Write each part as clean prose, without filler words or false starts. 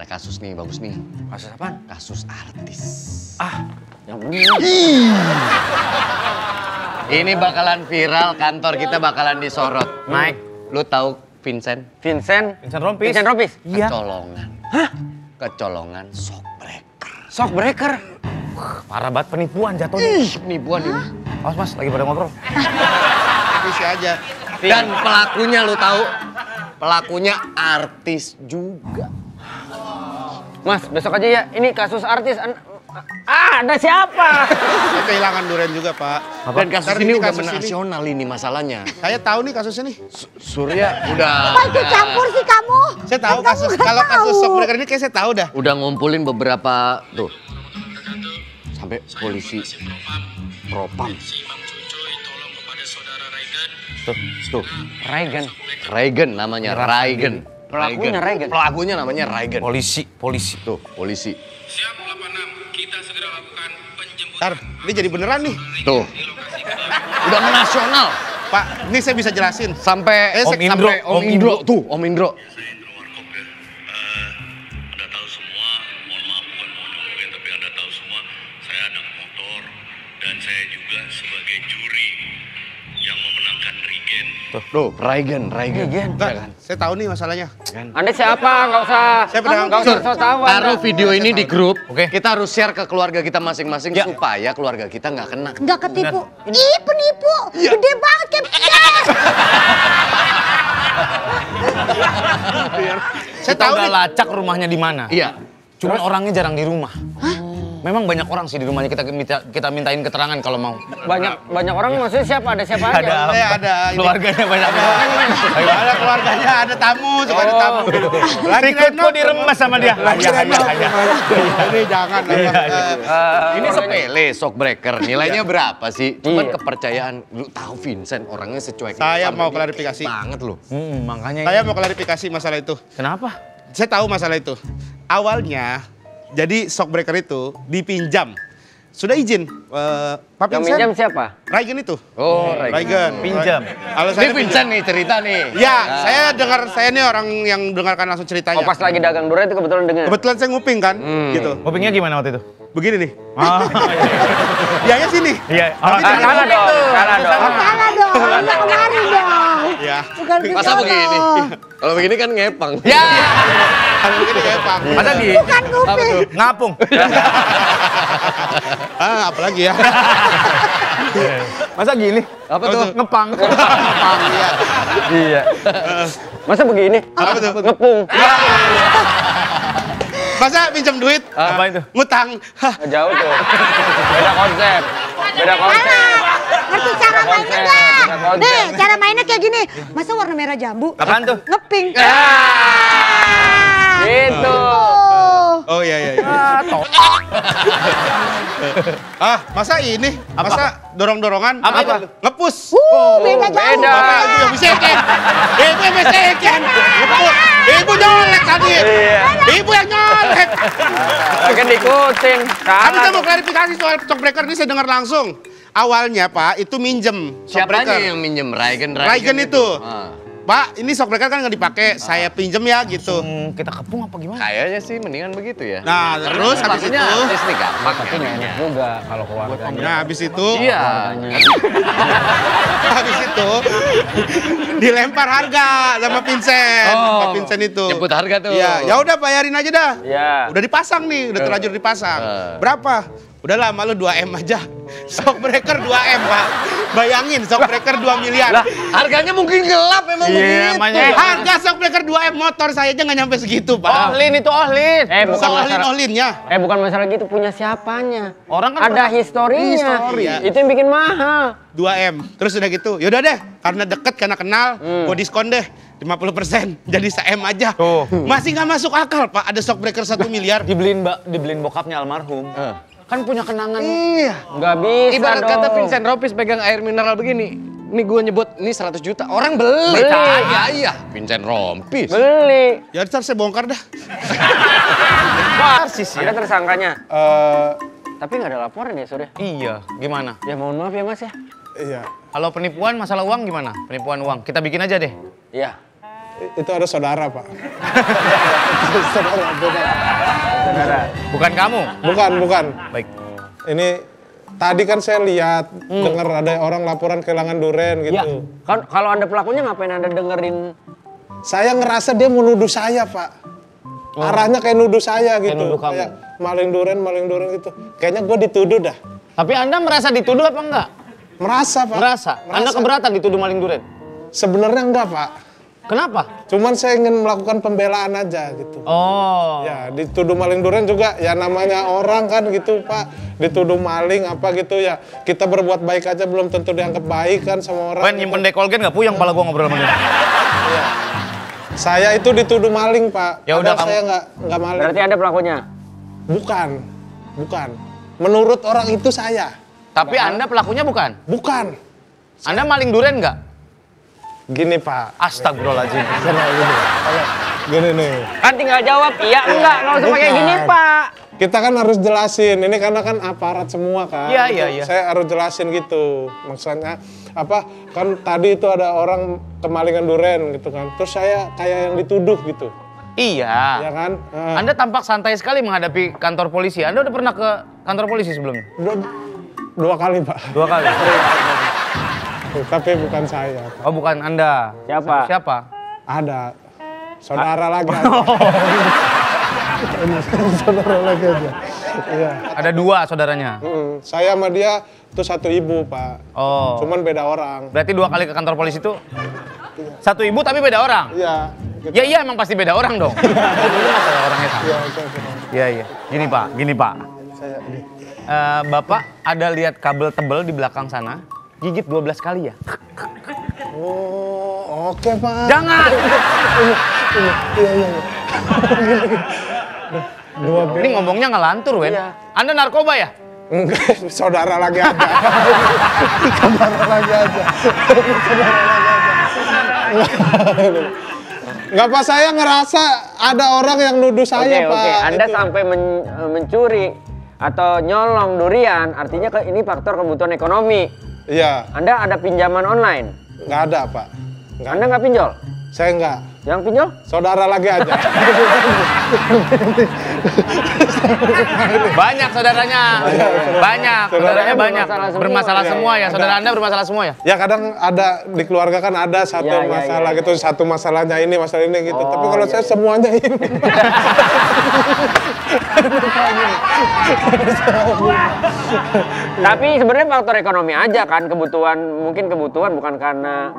ada kasus nih, bagus nih. Kasus apaan? Kasus artis. Yang bener. Ini bakalan viral, kantor kita bakalan disorot. Mike, Lu tahu Vincent? Vincent Rompis. Vincent Rompis. Iya. Kecolongan. Kecolongan shockbreaker. Shockbreaker. Parah banget penipuan jatuhnya. Penipuan ini. Awas mas, lagi pada ngobrol. Isi aja. Dan pelakunya lu tahu? Pelakunya artis juga. Mas, besok aja ya. Ini kasus artis. Ada siapa? Saya kehilangan Duren juga, Pak. Dan kasus Ntar ini udah kasus ini. nasional ini masalahnya. Saya tahu nih kasusnya nih. Surya udah Apa ikut campur sih kamu? Saya tahu Kan kasus. kamu nggak Kalau kasus tahu. shockbreaker ini kayak saya tahu dah. udah ngumpulin beberapa tuh. Sampai polisi propam. Tuh. Raigen namanya, Raigen. Pelakunya Raigen. Pelakunya namanya Raigen. Polisi. Tuh, polisi. Siap 86, kita segera lakukan penjemputan. Ntar, ini jadi beneran nih. Tuh. Udah nasional. Pak, ini saya bisa jelasin. Sampai Om Indro, sampai Om Indro. Tuh, Om Indro. Saya Indro Warkop ya. Anda tahu semua, mohon maaf bukan mau nyobain, tapi Anda tahu semua, saya ada motor dan saya juga sebagai juri yang memenangkan Regen. Tuh, Raigen. Nggak, saya tahu nih masalahnya. Anda siapa? Nggak usah. Saya pedagang Nggak usah so tahu. Taruh video ini di grup. Oke. Kita harus share ke keluarga kita masing-masing supaya keluarga kita nggak kena. Nggak ketipu. Ih, penipu. Gede banget kayak Saya Kita tahu udah nih. lacak rumahnya di mana. Iya. Cuman orangnya jarang di rumah. Memang banyak orang sih di rumahnya kita mintain keterangan kalau mau. Banyak orang maksudnya siapa? Ada siapa aja? Saya ada ini. Keluarganya banyak. Ada keluarganya, ada tamu, suka ada tamu. Lagi Ikut kok diremes sama dia. Lagi Ini jangan. Ini sepele, shockbreaker. Nilainya berapa sih? Cuman Iya. kepercayaan. Lu tahu Vincent orangnya secuek. Saya mau klarifikasi. Banget lu. Makanya. Saya mau klarifikasi masalah itu. Kenapa? Saya tahu masalah itu. Awalnya, jadi shockbreaker itu dipinjam. Sudah izin. Pak Yang Vincent, minjam siapa? Raigen itu. Oh, Raigen. Pinjam. Kalau Ini saya Vincent nih cerita nih. Ya, saya nih orang yang dengarkan langsung ceritanya. Oh, pas lagi dagang durian itu kebetulan dengar. Kebetulan saya nguping kan, gitu. Ngupingnya gimana waktu itu? Begini nih. Ah, Dianya sini. iya. Tapi jangan Salah nguping dong, tuh. salah dong. Salah dong. Nggak kemarin dong. Ya. Bukan Masa gitu begini? dong. Kalau begini kan ngepang. Ya. Kalau begini ya, Pak. Masa gitu? Bukan kuping. Ngapung. Apalagi ya. Masa gini? Apa tuh? Ngepang. Iya. Masa begini? Apa tuh? Ngepung. Masa pinjam duit? Apa itu? Ngutang. Hah, Jauh tuh. Beda konsep. Beda konsep. Salah. Ngerti cara mainnya Konsep, nggak? beda konsep. Nih, cara mainnya kayak gini. Masa warna merah jambu? Apaan tuh? Ngeping. Gitu. Oh iya. Masa ini? Masa dorong-dorongan? Apa itu? Ngepus. Beda jauh. Beda. Bapak itu yang bisekin. Ibu yang bisekin. Ngepus. Ibu nyolek tadi. Iya. Ibu yang nyolek. Kan diikutin. Tapi Salah. saya mau klarifikasi soal shockbreaker ini saya dengar langsung. Awalnya Pak, itu minjem Siapanya shockbreaker. yang minjem? Raigen Raigen itu. Ah. Pak, ini shockbreaker kan nggak dipakai, saya pinjem ya gitu. Kita kepung apa gimana? Kayaknya sih mendingan begitu ya. Nah, terus habis Pelakunya itu, artis nih gampang ya. Enak juga kalau keluarganya. nah habis itu, Iya. habis itu dilempar harga sama Vincent, Pak Vincent itu. Jemput harga tuh. Iya, ya udah bayarin aja dah. Iya. Udah dipasang nih, udah terlanjur dipasang. Berapa? Udahlah, malu 2M aja. Shockbreaker 2M, Pak. Bayangin, shockbreaker 2 miliar. Lah, harganya mungkin gelap emang Iya, begitu. makanya. Harga shockbreaker 2M motor saya aja nggak nyampe segitu, Pak. Ohlin itu ohlin. Bukan masalah. Ohlin-ohlinnya. Bukan masalah gitu, punya siapanya. Orang kan ada historinya. Histori. Itu yang bikin mahal. 2M. Terus udah gitu, yaudah deh, karena deket, karena kenal, gue diskon deh 50%, jadi se-M aja. Tuh. Masih nggak masuk akal, Pak, ada shockbreaker 1 miliar. Dibeliin bokapnya almarhum. Kan punya kenangan. Iya. Nggak bisa Ibarat dong. kata Vincent Rompis pegang air mineral begini. Ini gue nyebut, ini 100 juta. Orang beli. Beli. Iya. Vincent Rompis. Beli. Ya ntar saya bongkar dah. Persis Ada ya. tersangkanya. Tapi nggak ada laporan ya, Surya? Iya, gimana? Ya mohon maaf ya, Mas ya. Iya. Kalau penipuan masalah uang gimana? Penipuan uang. Kita bikin aja deh. Iya. Itu ada saudara, Pak. Saudara. Bukan kamu. Bukan. Baik. Ini tadi kan saya lihat, dengar ada orang laporan kehilangan duren gitu. Ya, kan kalau Anda pelakunya ngapain Anda dengerin? Saya ngerasa dia mau nuduh saya, Pak. Arahnya kayak nuduh saya gitu. nuduh kamu. Kayak maling duren gitu. Kayaknya gue dituduh dah. Tapi Anda merasa dituduh apa enggak? Merasa, Pak. Merasa. Anda keberatan dituduh maling duren? Sebenarnya enggak, Pak. Kenapa? Cuman saya ingin melakukan pembelaan aja gitu. Oh. Ya, dituduh maling duren juga ya namanya orang kan gitu, Pak. Dituduh maling apa gitu ya. Kita berbuat baik aja belum tentu dianggap baik kan sama orang. Wen nyimpen dekolgen nggak puyeng pala gua ngobrol sama dia. Iya. Saya itu dituduh maling, Pak. Ya udah, Padahal saya nggak maling. Berarti Anda pelakunya? Bukan. Menurut orang itu saya. Tapi Anda pelakunya bukan? Bukan. Anda maling duren nggak? Gini, Pak. Astagfirullahaladzim. Gini nih. Kan tinggal jawab iya enggak, nggak usah pakai gini Pak. Kita kan harus jelasin, ini karena kan aparat semua kan. Iya, gitu. iya. Saya harus jelasin gitu. Maksudnya apa? Kan tadi itu ada orang kemalingan duren gitu kan. Terus saya kayak yang dituduh gitu. Iya. Ya kan? Anda tampak santai sekali menghadapi kantor polisi. Anda udah pernah ke kantor polisi sebelumnya? Dua kali, Pak. 2 kali. Tapi bukan saya, Pak. Oh, bukan Anda. Siapa? Siapa? Ada. Saudara lagi aja. Saudara lagi aja. Iya. Ada 2 saudaranya. Saya sama dia itu satu ibu, Pak. Oh. Cuman beda orang. Berarti 2 kali ke kantor polisi itu satu ibu tapi beda orang. Iya. Ya iya emang pasti beda orang dong. Orangnya sama. Iya. Iya. Gini Pak. Bapak ada lihat kabel tebel di belakang sana? Gigit 12 kali ya? Oh, oke, Pak. Jangan! Ini ngomongnya ngelantur, Wen. Anda narkoba ya? Enggak, saudara lagi aja. Saudara lagi aja. Enggak, Pak, saya ngerasa ada orang yang nuduh saya, Pak. Oke. Anda Itu. sampai mencuri atau nyolong durian, artinya ini faktor kebutuhan ekonomi. Iya, Anda ada pinjaman online? nggak ada, Pak. Anda nggak pinjol? Saya nggak. Yang pinjol? Saudara lagi aja. Banyak saudaranya. Banyak. Saudaranya banyak. Bermasalah semua ya. Saudara Anda bermasalah semua ya? Ya kadang ada di keluarga kan ada satu Ya, masalah gitu, satu masalahnya ini, masalah ini gitu. Oh, Tapi kalau saya semuanya ini. Tapi sebenarnya faktor ekonomi aja kan, mungkin kebutuhan bukan karena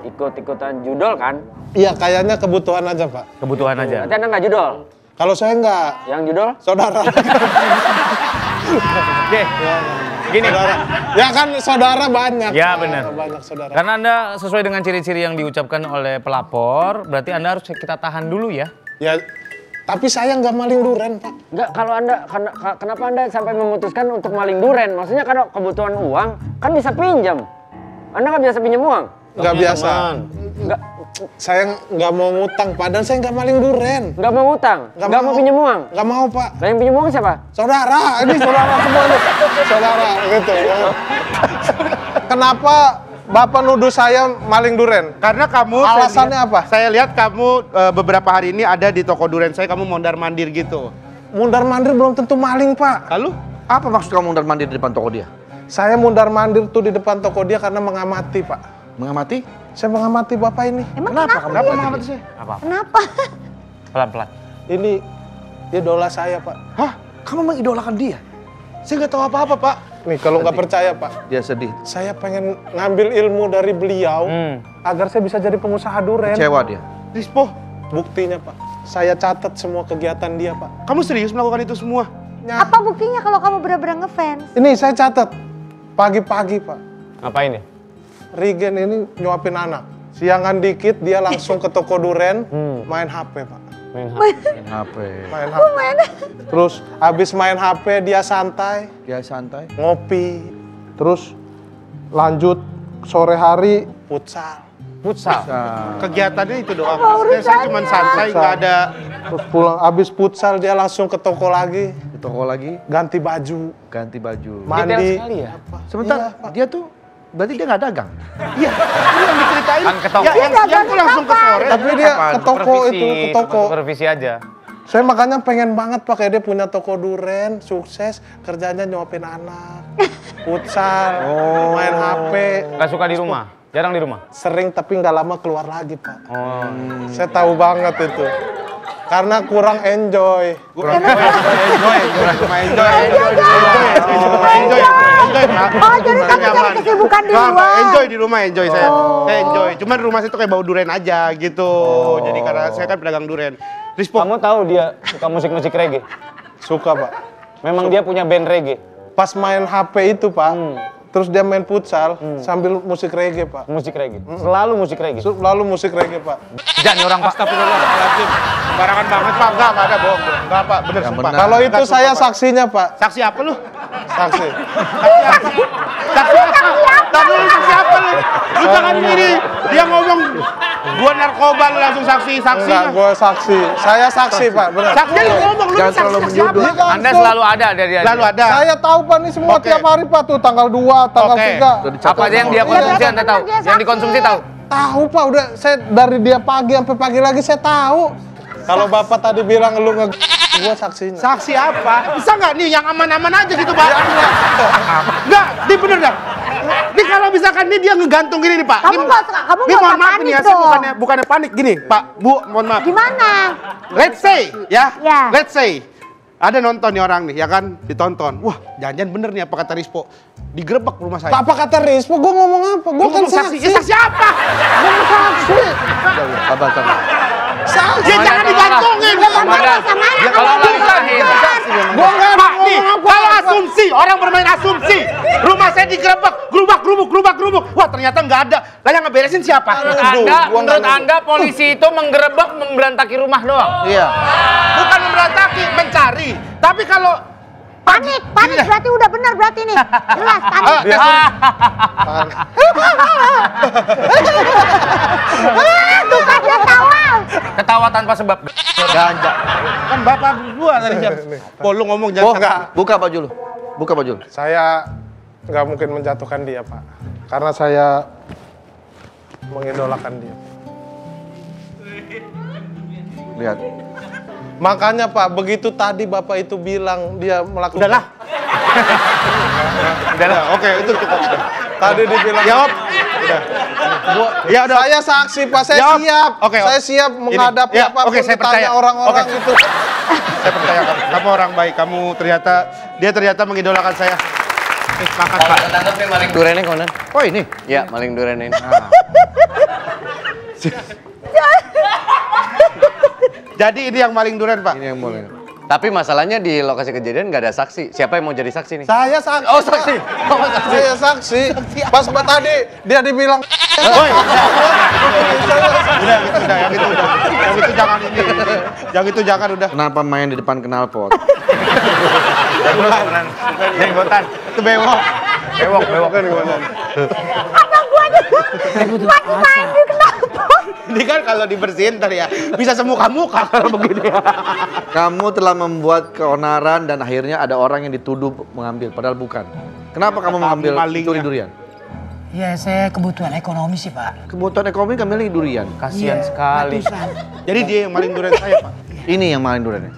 ikut-ikutan judol kan? Iya, kayaknya kebutuhan aja, Pak. Kebutuhan aja. Berarti Anda nggak judol? Kalau saya nggak, Yang judol? saudara. Oke. Gini. Saudara. Ya kan saudara banyak. Ya, Pak. benar. Banyak saudara. Karena Anda sesuai dengan ciri-ciri yang diucapkan oleh pelapor, berarti Anda harus kita tahan dulu ya. Ya, tapi saya nggak maling duren, Pak. Enggak, kalau Anda, kenapa Anda sampai memutuskan untuk maling duren? Maksudnya kalau kebutuhan uang, kan bisa pinjam. Anda nggak biasa pinjam uang? Nggak biasa. Nggak, Saya nggak mau ngutang, Pak. Dan saya nggak maling duren. nggak mau utang? Nggak mau pinjam uang? Nggak mau, Pak. Lah yang pinjam uang siapa? Saudara, ini saudara semuanya. Saudara, gitu. Ya. Kenapa Bapak nuduh saya maling duren? Karena kamu, Alasannya apa? Saya lihat kamu beberapa hari ini ada di toko duren saya, kamu mondar-mandir gitu. Mundar-mandir belum tentu maling, Pak. Lalu? Apa maksud kamu mundar-mandir di depan toko dia? Saya mundar-mandir tuh di depan toko dia karena mengamati, Pak. Mengamati? Saya mengamati Bapak ini. Emang Kenapa kenapa? mengamati saya? Kenapa? Pelan-pelan. Ini idola saya, Pak. Hah? Kamu mengidolakan dia? Saya nggak tahu apa-apa, Pak. Nih, kalau nggak percaya, Pak, Dia sedih. saya pengen ngambil ilmu dari beliau agar saya bisa jadi pengusaha duren. Kecewa dia. Rispo, Buktinya, Pak, saya catat semua kegiatan dia, Pak. kamu serius melakukan itu semua? Apa buktinya kalau kamu benar-benar ngefans? Ini saya catat pagi-pagi, Pak. Ngapain ya? Regen ini nyuapin anak. Siangan dikit dia langsung ke toko duren main HP, Pak. HP. Main HP. Terus habis main HP dia santai, Dia santai. ngopi. Terus lanjut sore hari futsal. Kegiatannya itu doang. Maksudnya saya cuma santai, nggak ada. Terus pulang habis futsal dia langsung ke toko lagi, Di toko lagi, ganti baju, ganti baju. mandi. sekali ya? Sebentar, Iya, Pak. dia tuh berarti dia nggak dagang. Iya, itu yang diceritain. Kan ke toko. Ya, yang tuh langsung ke sore. Tapi dia ke toko itu, ke toko. Supervisi aja. Saya makanya pengen banget pakai dia punya toko duren, sukses, kerjanya nyuapin anak, futsal, main HP. Gak suka di rumah? Jarang di rumah? Sering tapi nggak lama keluar lagi, Pak. Saya tahu banget itu. Karena kurang enjoy. Cuma enjoy. Oh, jadi kamu cari kesibukan di luar. Enjoy di rumah, enjoy saya. Saya enjoy. Cuman rumah saya tuh kayak bau duren aja gitu. Jadi karena saya kan pedagang duren. Rispo, Kamu tahu dia suka musik-musik reggae? Suka, Pak. Memang dia punya band reggae? Pas main HP itu, Pak. Terus dia main futsal sambil musik reggae, Pak. Musik reggae? Selalu musik reggae? Lalu musik reggae, Pak. Jangan orang Pak. astagfirullahaladzim. Barangan banget, Pak. Enggak ada bohong. Enggak, Pak. Bener sumpah. Kalau itu Enggak, saya sumpah, Pak. saksinya, Pak. Saksi apa lu? Saksi. Saksi apa? Tapi lu saksi apa lu? Lu jangan gini. Dia ngomong gua narkoba lu langsung saksinya. Enggak, gue saksi. Saya saksi, Pak. Benar. Saksi lu ngomong lu Jangan saksi terlalu saksi apa? menyudut. Anda selalu ada dari dia. Lalu ada. Saya tahu, Pak, ini semua Oke. tiap hari, Pak. Tuh tanggal 2, tanggal Oke. 3. Apa aja yang dia konsumsi Anda tahu? Dia Yang dikonsumsi tahu? Tahu, Pak. Udah saya dari dia pagi sampai pagi lagi saya tahu. Kalau Bapak tadi bilang lu gua saksinya. Saksi apa? Bisa nggak nih yang aman-aman aja gitu, Pak? Nggak, ini bener dah. Ini kalau misalkan ini dia ngegantung gini nih, Pak. Kamu nggak usah Ini mohon maaf panik nih ya, saya dong. bukannya panik gini, Pak, Bu, mohon maaf. Gimana? Let's say, ya, Ya. let's say ada nonton nih orang nih, ya kan, ditonton. Wah, jangan bener nih apa kata Rispo, digerebek rumah saya. Apa kata Rispo? Gua ngomong apa? Gua Gua kan ngomong saksi. saksi. Ya, saksi apa? Gua saksi. Sabar. Saksi. Ya jangan digantungin. Sama Ya, kalau nggak disahin. Gua enggak Pak, nih, kalau asumsi, orang bermain asumsi. Rumah saya digerebek, gerubak. Wah, ternyata nggak ada. Lah yang ngeberesin siapa? Menurut Anda polisi itu menggerebek, memberantaki rumah doang? Iya. Bukan memberontak, mencari. Tapi kalau panik berarti udah benar berarti nih. Jelas panik. Tuh kan dia tawa. Ketawa tanpa sebab. Ganja. kan bapak gua tadi siap. Po lu ngomong jangan Enggak. Buka baju lu. Buka baju lu. Saya nggak mungkin menjatuhkan dia, Pak. Karena saya mengidolakan dia. Lihat. Makanya, Pak, begitu tadi Bapak itu bilang dia melakukan... Udahlah. Udahlah. Oke, itu cukup. Tadi dibilang... Jawab. Udah. Ya udah. Saya saksi, Pak. Saya Jawab. siap. Oke, Saya siap menghadapi ya, apapun oke, saya ditanya percaya. orang-orang Oke. itu. Saya percaya kamu orang baik. Kamu ternyata mengidolakan saya. Makan, Pak. Maling durennya konan. Oh, ini. Ya, maling duren ini. Jadi ini yang maling durian, Pak. Ini yang boleh. Tapi masalahnya di lokasi kejadian nggak ada saksi. Siapa yang mau jadi saksi nih? Saya saksi. Oh, saksi. Oh, saksi. Saya saksi. Pas tadi dia dibilang... Woi. Udah, yang itu udah. Yang itu jangan ini. Yang itu jangan udah. Kenapa main di depan knalpot? Jenggotan. Itu bewok. Bewok. Apa gua juga masih main di knalpot. Ini kan kalau dibersihin tadi ya bisa semuka-muka kalau begini. Kamu telah membuat keonaran dan akhirnya ada orang yang dituduh mengambil, padahal bukan. Kenapa kamu mengambil malingnya. curi durian? Ya saya kebutuhan ekonomi sih Pak. Kebutuhan ekonomi kamu durian. Kasihan sekali. Ratusan. Jadi dia yang maling durian saya, Pak. Ini yang maling duriannya.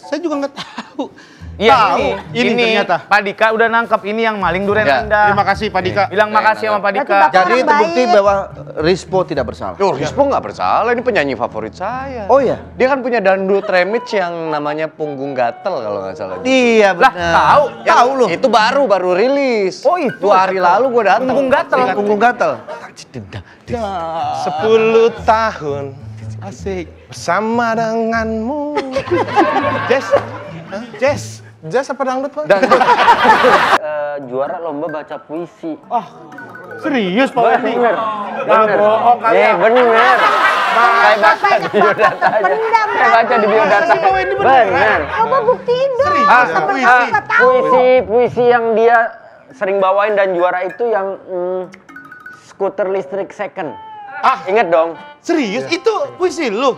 Saya juga nggak tahu. Iya Tahu, ini ternyata. Pak Dika udah nangkep ini yang maling duren Ya, Anda. Terima kasih, Pak Dika. Bilang makasih sama Pak Dika. Berarti Bapak Jadi orang terbukti baik. bahwa Rispo tidak bersalah. Duh, Rispo nggak bersalah. Ini penyanyi favorit saya. Oh iya? Dia kan punya dangdut remix yang namanya Punggung Gatel kalau nggak salah. Iya Lah, tahu? Tahu lu. Itu baru rilis. Oh, itu. 2 hari lalu gua datang. Punggung gatel. Punggung gatel. 10 tahun asik bersama denganmu. Jazz apa dangdut, Pak? Juara lomba baca puisi. Serius, Pak Wendy? Bener. bohong kalian. Bener. Saya baca di biodata aja. Pendam, Saya baca di biodata. Pak Wendy beneran? Bener. Coba buktiin dong. Puisi. Nggak tahu. Puisi yang dia sering bawain dan juara itu yang skuter listrik second. Ingat dong. Serius? Itu puisi lu?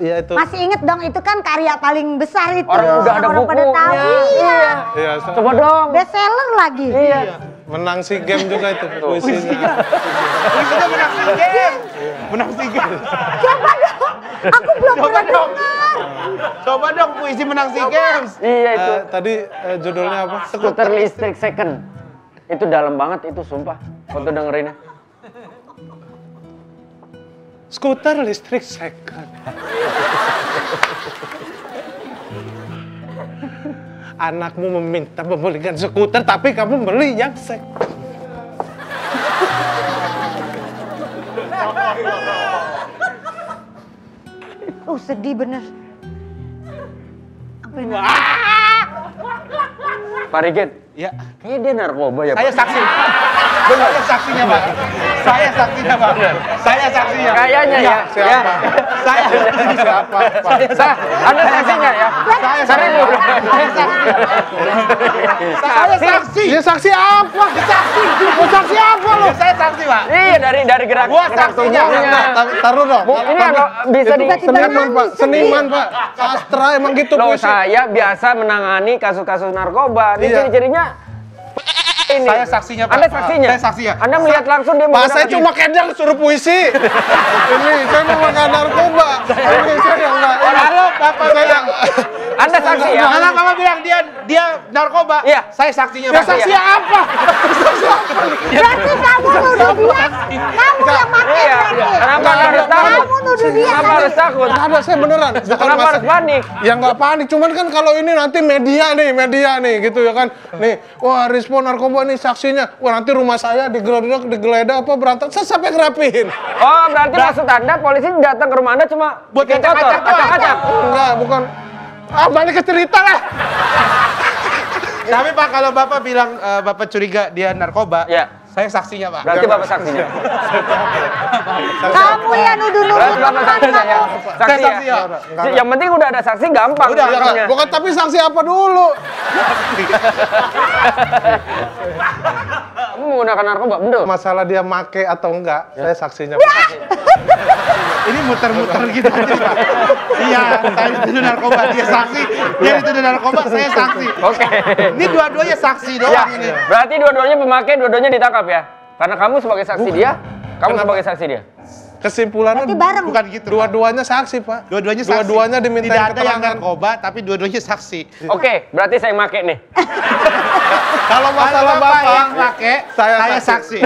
Iya itu. Masih inget dong itu kan karya paling besar itu. Orang udah ada Orang pada bukunya. tahu. Iya. Iya, Coba dong. Best seller lagi. Iya. Menang SEA Games juga itu puisinya. Puisinya menang SEA Games. Menang SEA Games. Coba dong. Aku belum pernah dengar. Coba dong puisi menang SEA Games. Iya itu. Tadi judulnya apa? Skuter listrik second. Itu dalam banget itu sumpah. Waktu dengerinnya. Skuter listrik second. Anakmu meminta membelikan skuter, tapi kamu beli yang second. Sedih bener. Apa ini? Pak Rigit, Ya, kayaknya dia narkoba ya, saya Pak? saksi. Saya saksinya, Pak. Saya saksinya, Pak. Saya saksinya. Kayaknya ya. Siapa? Saya. Siapa? Pak? Anda saksinya ya? Saya Seribu. Saya saksi. Dia saksi apa? Saksi. Mau saksi apa lo? Saya saksi, Pak. Iya dari gerak Gua gerak saksinya. tubuhnya. Taruh dong. Ini kalau bisa di Seniman Pak, seniman Pak. Sastra emang gitu Loh, puisi. saya biasa menangani kasus-kasus narkoba. Ini Iya. ciri-cirinya ini. Saya saksinya, Pak. Anda saksinya? Saya saksinya. Anda melihat langsung dia Pak, saya menggunakan- cuma kedang suruh puisi. Ini saya mau makan narkoba. Ini saya enggak. Halo, Bapak saya. Anda saksi ya? Kalau kamu bilang dia narkoba, Iya. saya saksinya, Ya Pak. saksi apa? Berarti kamu nuduh dia. Kamu yang pakai Iya. berarti. Kenapa Anda harus takut? Kamu nuduh dia. Kenapa harus takut? Nggak ada, saya beneran. Bukan Kenapa harus panik? Ya nggak panik, cuman kan kalau ini nanti media nih gitu ya kan. Nih, wah Rispo narkoba nih saksinya. Wah nanti rumah saya digeledah apa berantak, saya sampai ngerapihin. Oh, berarti maksud Anda polisi datang ke rumah Anda cuma Buat bikin kotor, acak-acak doang. acak-acak. Enggak, bukan. Balik ke cerita lah. Tapi Pak, kalau Bapak bilang Bapak curiga dia narkoba, Ya. saya saksinya, Pak. Berarti Bapak saksinya. Kamu yang nuduh-nuduh Berarti Bapak teman saksinya ya. kamu. Saksi Saya saksi ya. ya. Yang penting udah ada saksi gampang. Udah, saksinya. Bukan, tapi saksi apa dulu? Kamu menggunakan narkoba, bener? Masalah dia make atau enggak, saya saksinya. Ini muter-muter gitu aja, Pak. Iya, saya dituduh narkoba, dia saksi. Dia dituduh narkoba, saya saksi. Oke. Ini dua-duanya saksi Ya, doang ini. berarti dua-duanya pemakai, dua-duanya ditangkap ya? Karena kamu sebagai saksi dia, kamu Kenapa? sebagai saksi dia. Kesimpulannya Berarti bareng. Bukan gitu. dua-duanya saksi, Pak. Dua-duanya saksi. Dua-duanya diminta Tidak ada yang keterangan. narkoba, tapi dua-duanya saksi. Oke, berarti saya make nih. Kalau masalah Kalau Bapak Bapak, yang pakai, saya saya saksi.